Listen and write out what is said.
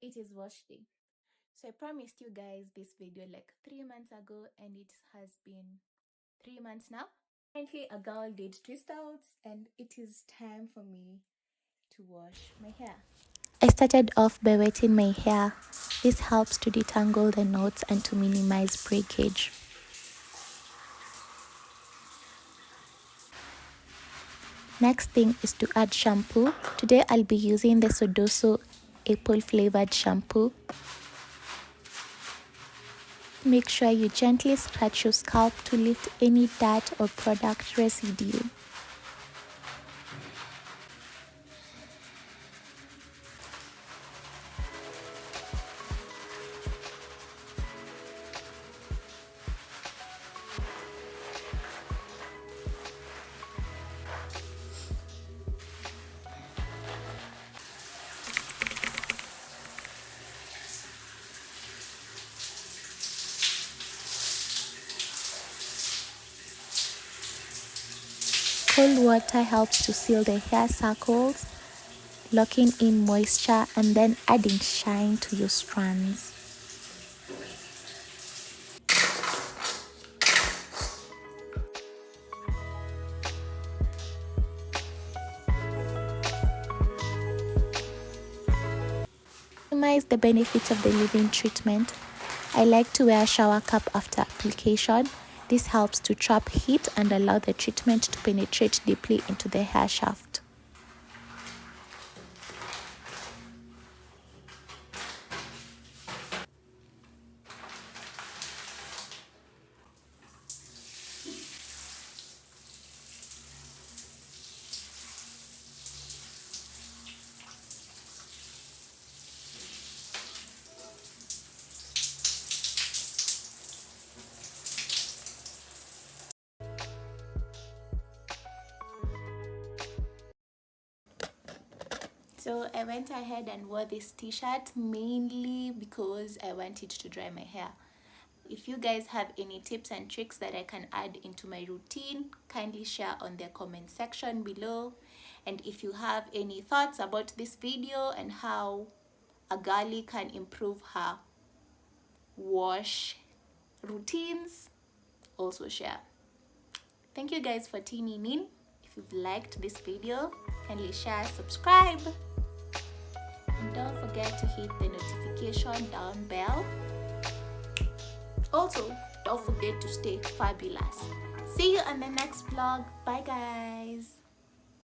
It is wash day. So I promised you guys this video like 3 months ago, and it has been 3 months now. Currently a girl did twist outs, and it is time for me to wash my hair. I started off by wetting my hair. This helps to detangle the knots and to minimize breakage. Next thing is to add shampoo. Today I'll be using the Sedoso apple flavored shampoo. Make sure you gently scratch your scalp to lift any dirt or product residue. Cold water helps to seal the hair circles, locking in moisture and then adding shine to your strands. To maximize the benefits of the leave-in treatment, I like to wear a shower cap after application. This helps to trap heat and allow the treatment to penetrate deeply into the hair shaft. So I went ahead and wore this t-shirt mainly because I wanted to dry my hair. If you guys have any tips and tricks that I can add into my routine, kindly share on the comment section below. And if you have any thoughts about this video and how a girly can improve her wash routines, also share. Thank you guys for tuning in. If you've liked this video, kindly share, subscribe. And don't forget to hit the notification down bell. Also, don't forget to stay fabulous. See you on the next vlog. Bye guys.